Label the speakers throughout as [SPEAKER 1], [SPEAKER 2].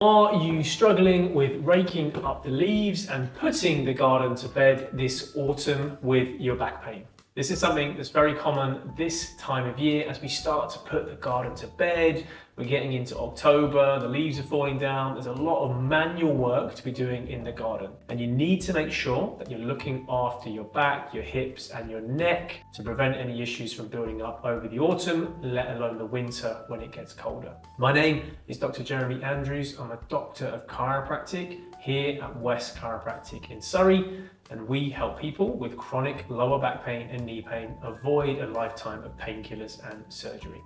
[SPEAKER 1] Are you struggling with raking up the leaves and putting the garden to bed this autumn with your back pain? This is something that's very common this time of year as we start to put the garden to bed. We're getting into October, the leaves are falling down. There's a lot of manual work to be doing in the garden. And you need to make sure that you're looking after your back, your hips, and your neck to prevent any issues from building up over the autumn, let alone the winter when it gets colder. My name is Dr. Jeremy Andrews. I'm a doctor of chiropractic here at West Chiropractic in Surrey, and we help people with chronic lower back pain and knee pain avoid a lifetime of painkillers and surgery.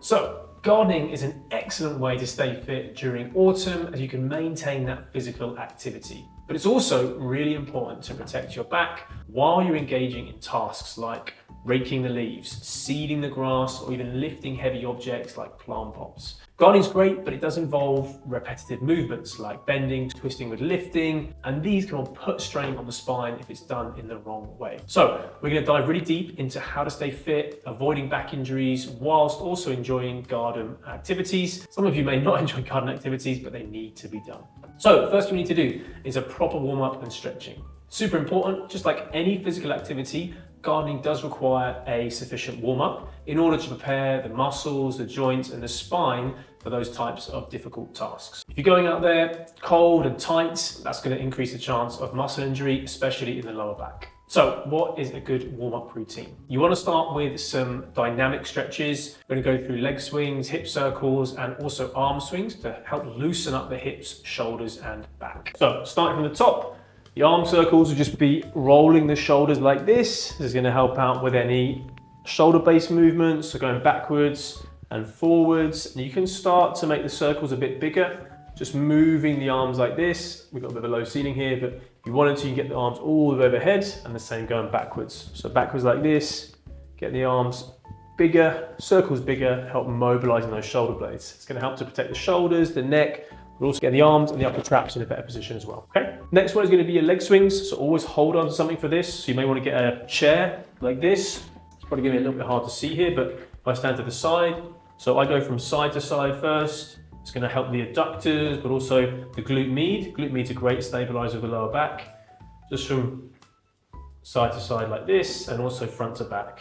[SPEAKER 1] So, gardening is an excellent way to stay fit during autumn as you can maintain that physical activity. But it's also really important to protect your back while you're engaging in tasks like raking the leaves, seeding the grass, or even lifting heavy objects like plant pots. Gardening's great, but it does involve repetitive movements like bending, twisting with lifting, and these can all put strain on the spine if it's done in the wrong way. So we're going to dive really deep into how to stay fit, avoiding back injuries, whilst also enjoying garden activities. Some of you may not enjoy garden activities, but they need to be done. So the first thing we need to do is a proper warm-up and stretching. Super important, just like any physical activity, gardening does require a sufficient warm-up in order to prepare the muscles, the joints, and the spine for those types of difficult tasks. If you're going out there cold and tight, that's going to increase the chance of muscle injury, especially in the lower back. So what is a good warm-up routine? You want to start with some dynamic stretches. We're going to go through leg swings, hip circles, and also arm swings to help loosen up the hips, shoulders, and back. So starting from the top, the arm circles will just be rolling the shoulders like this. This is going to help out with any shoulder-based movements, so going backwards and forwards. And you can start to make the circles a bit bigger, just moving the arms like this. We've got a bit of a low ceiling here, but if you wanted to, you can get the arms all the way overhead, and the same going backwards. So backwards like this, get the arms bigger, circles bigger, help mobilizing those shoulder blades. It's going to help to protect the shoulders, the neck, but also get the arms and the upper traps in a better position as well. Okay. Next one is going to be your leg swings. So always hold on to something for this. So you may want to get a chair like this. It's probably going to be a little bit hard to see here, but if I stand to the side, so I go from side to side first. It's going to help the adductors, but also the glute med. Glute med's a great stabilizer of the lower back. Just from side to side like this, and also front to back.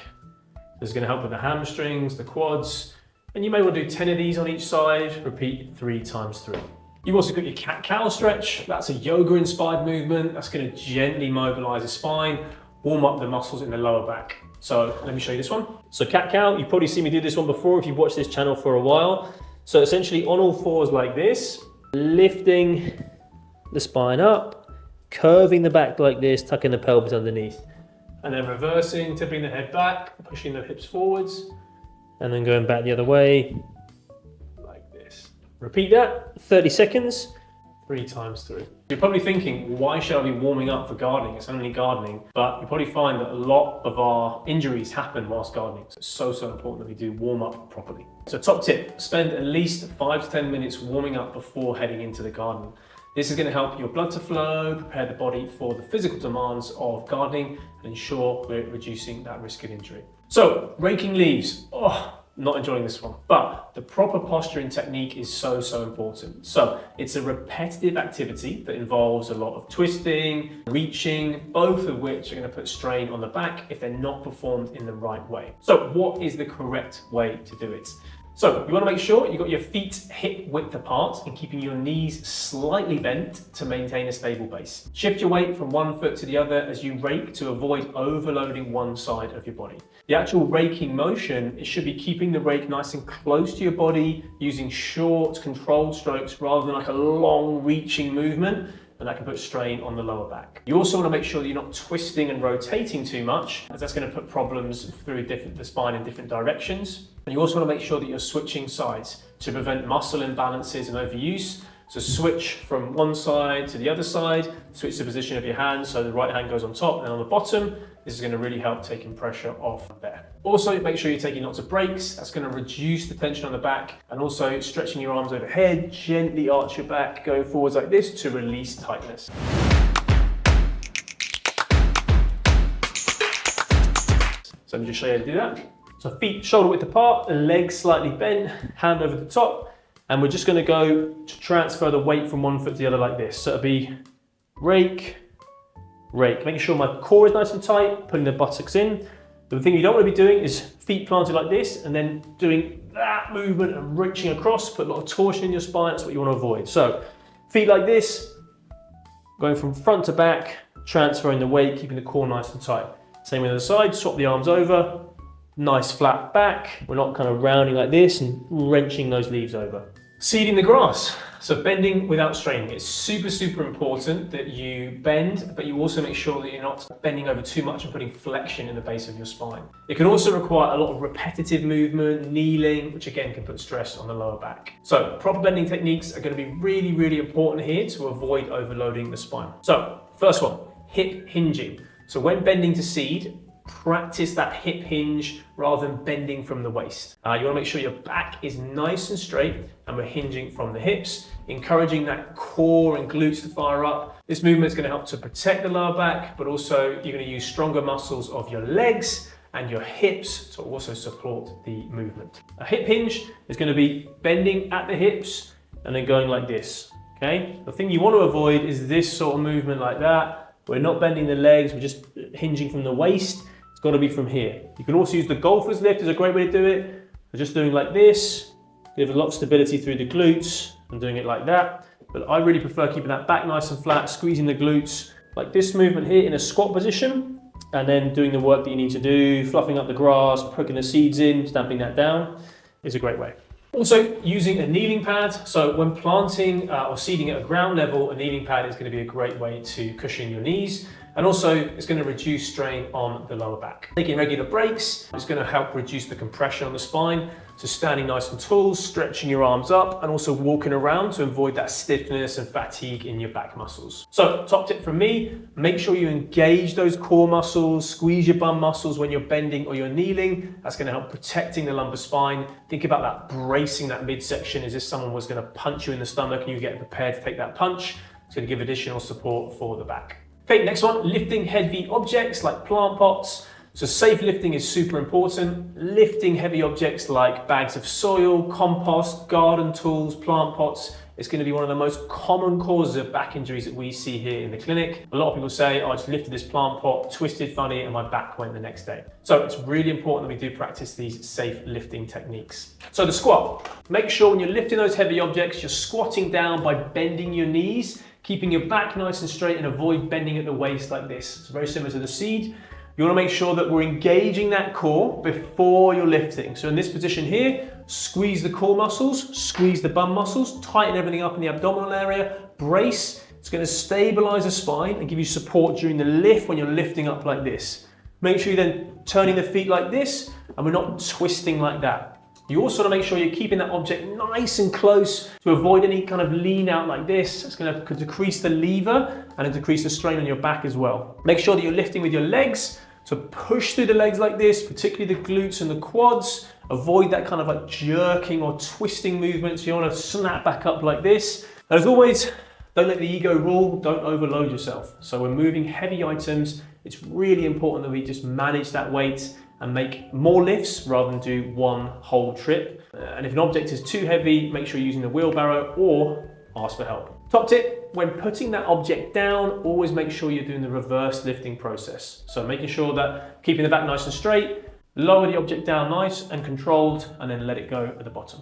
[SPEAKER 1] This is going to help with the hamstrings, the quads, and you may want to do 10 of these on each side. Repeat 3 times 3. You've also got your cat-cow stretch. That's a yoga-inspired movement. That's going to gently mobilize the spine, warm up the muscles in the lower back. So let me show you this one. So cat-cow, you've probably seen me do this one before if you've watched this channel for a while. So essentially on all fours like this, lifting the spine up, curving the back like this, tucking the pelvis underneath. And then reversing, tipping the head back, pushing the hips forwards, and then going back the other way, like this. Repeat that, 30 seconds, 3 times 3. You're probably thinking, why should I be warming up for gardening? It's only gardening. But you probably find that a lot of our injuries happen whilst gardening. So it's so important that we do warm up properly. So top tip, spend at least 5 to 10 minutes warming up before heading into the garden. This is going to help your blood to flow, prepare the body for the physical demands of gardening, and ensure we're reducing that risk of injury. So, raking leaves. Not enjoying this one, but the proper posturing technique is so important. So it's a repetitive activity that involves a lot of twisting, reaching, both of which are going to put strain on the back if they're not performed in the right way. So what is the correct way to do it? So you want to make sure you've got your feet hip width apart and keeping your knees slightly bent to maintain a stable base. Shift your weight from one foot to the other as you rake to avoid overloading one side of your body. The actual raking motion, it should be keeping the rake nice and close to your body, using short, controlled strokes rather than like a long reaching movement, and that can put strain on the lower back. You also want to make sure that you're not twisting and rotating too much, as that's going to put problems through the spine in different directions. And you also want to make sure that you're switching sides to prevent muscle imbalances and overuse. So switch from one side to the other side, switch the position of your hand so the right hand goes on top and on the bottom. This is going to really help taking pressure off there. Also, make sure you're taking lots of breaks. That's going to reduce the tension on the back, and also stretching your arms overhead, gently arch your back, going forwards like this to release tightness. So let me just show you how to do that. So feet shoulder width apart, legs slightly bent, hand over the top, and we're just going to go to transfer the weight from one foot to the other like this. So it'll be rake, rake, making sure my core is nice and tight, putting the buttocks in. The thing you don't want to be doing is feet planted like this and then doing that movement and reaching across, put a lot of torsion in your spine. That's what you want to avoid. So feet like this, going from front to back, transferring the weight, keeping the core nice and tight. Same with the other side, swap the arms over, nice flat back. We're not kind of rounding like this and wrenching those leaves over. Seeding the grass. So bending without straining. It's super, super important that you bend, but you also make sure that you're not bending over too much and putting flexion in the base of your spine. It can also require a lot of repetitive movement, kneeling, which again can put stress on the lower back. So proper bending techniques are going to be really, really important here to avoid overloading the spine. So first one, hip hinging. So when bending to seed, practice that hip hinge rather than bending from the waist. You want to make sure your back is nice and straight and we're hinging from the hips, encouraging that core and glutes to fire up. This movement is going to help to protect the lower back, but also you're going to use stronger muscles of your legs and your hips to also support the movement. A hip hinge is going to be bending at the hips and then going like this, okay? The thing you want to avoid is this sort of movement like that. We're not bending the legs, we're just hinging from the waist. It's got to be from here. You can also use the golfer's lift as a great way to do it. So just doing like this, give a lot of stability through the glutes and doing it like that. But I really prefer keeping that back nice and flat, squeezing the glutes, like this movement here in a squat position, and then doing the work that you need to do, fluffing up the grass, poking the seeds in, stamping that down is a great way. Also using a kneeling pad. So when planting or seeding at a ground level, a kneeling pad is going to be a great way to cushion your knees. And also it's going to reduce strain on the lower back. Taking regular breaks is going to help reduce the compression on the spine. So standing nice and tall, stretching your arms up, and also walking around to avoid that stiffness and fatigue in your back muscles. So top tip from me, make sure you engage those core muscles, squeeze your bum muscles when you're bending or you're kneeling. That's going to help protecting the lumbar spine. Think about that bracing that midsection as if someone was going to punch you in the stomach and you get prepared to take that punch. It's going to give additional support for the back. Okay, next one, lifting heavy objects like plant pots. So safe lifting is super important. Lifting heavy objects like bags of soil, compost, garden tools, plant pots is going to be one of the most common causes of back injuries that we see here in the clinic. A lot of people say, oh, I just lifted this plant pot, twisted funny, and my back went the next day. So it's really important that we do practice these safe lifting techniques. So the squat, make sure when you're lifting those heavy objects, you're squatting down by bending your knees, keeping your back nice and straight, and avoid bending at the waist like this. It's very similar to the seed. You want to make sure that we're engaging that core before you're lifting. So in this position here, squeeze the core muscles, squeeze the bum muscles, tighten everything up in the abdominal area, brace. It's going to stabilize the spine and give you support during the lift when you're lifting up like this. Make sure you're then turning the feet like this and we're not twisting like that. You also want to make sure you're keeping that object nice and close to avoid any kind of lean out like this. It's going to decrease the lever and decrease the strain on your back as well. Make sure that you're lifting with your legs. So push through the legs like this, particularly the glutes and the quads. Avoid that kind of like jerking or twisting movements. You want to snap back up like this. And as always, don't let the ego rule, don't overload yourself. So we're moving heavy items. It's really important that we just manage that weight and make more lifts rather than do one whole trip. And if an object is too heavy, make sure you're using the wheelbarrow or ask for help. Top tip, when putting that object down, always make sure you're doing the reverse lifting process. So making sure that keeping the back nice and straight, lower the object down nice and controlled, and then let it go at the bottom.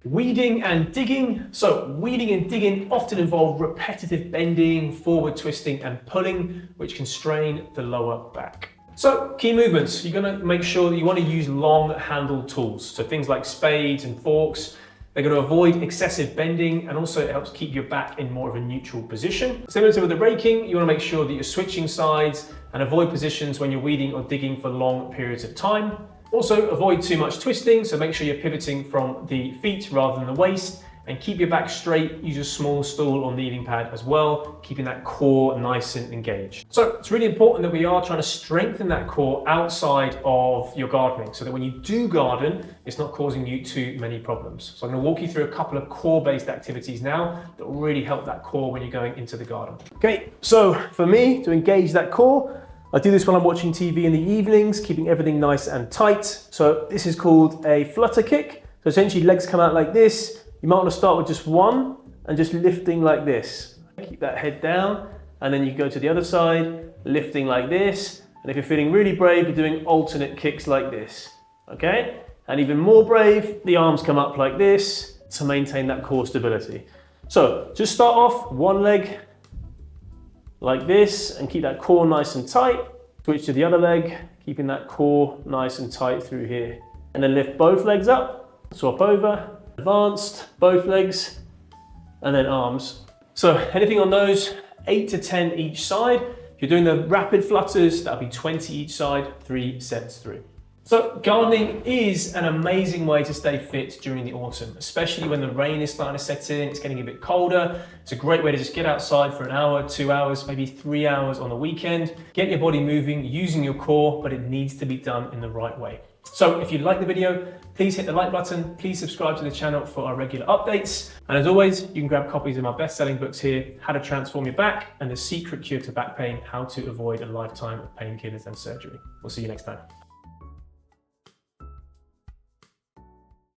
[SPEAKER 1] Weeding and digging. So weeding and digging often involve repetitive bending, forward twisting and pulling, which can strain the lower back. So key movements, you're going to make sure that you want to use long handled tools. So things like spades and forks. They're going to avoid excessive bending and also it helps keep your back in more of a neutral position. Similar to with the raking, you want to make sure that you're switching sides and avoid positions when you're weeding or digging for long periods of time. Also avoid too much twisting, so make sure you're pivoting from the feet rather than the waist, And keep your back straight, use a small stool or kneeling pad as well, keeping that core nice and engaged. So it's really important that we are trying to strengthen that core outside of your gardening so that when you do garden, it's not causing you too many problems. So I'm going to walk you through a couple of core-based activities now that will really help that core when you're going into the garden. Okay, so for me, to engage that core, I do this when I'm watching TV in the evenings, keeping everything nice and tight. So this is called a flutter kick. So essentially legs come out like this. You might want to start with just one and just lifting like this. Keep that head down, and then you go to the other side, lifting like this. And if you're feeling really brave, you're doing alternate kicks like this, okay? And even more brave, the arms come up like this to maintain that core stability. So just start off one leg like this and keep that core nice and tight. Switch to the other leg, keeping that core nice and tight through here. And then lift both legs up, swap over, advanced, both legs, and then arms. So anything on those, 8 to 10 each side. If you're doing the rapid flutters, that'll be 20 each side, 3 sets through. So gardening is an amazing way to stay fit during the autumn, especially when the rain is starting to set in, it's getting a bit colder. It's a great way to just get outside for an hour, 2 hours, maybe 3 hours on the weekend. Get your body moving, using your core, but it needs to be done in the right way. So if you like the video, please hit the like button, please subscribe to the channel for our regular updates. And as always, you can grab copies of my best-selling books here, How to Transform Your Back and The Secret Cure to Back Pain, How to Avoid a Lifetime of Painkillers and Surgery. We'll see you next time.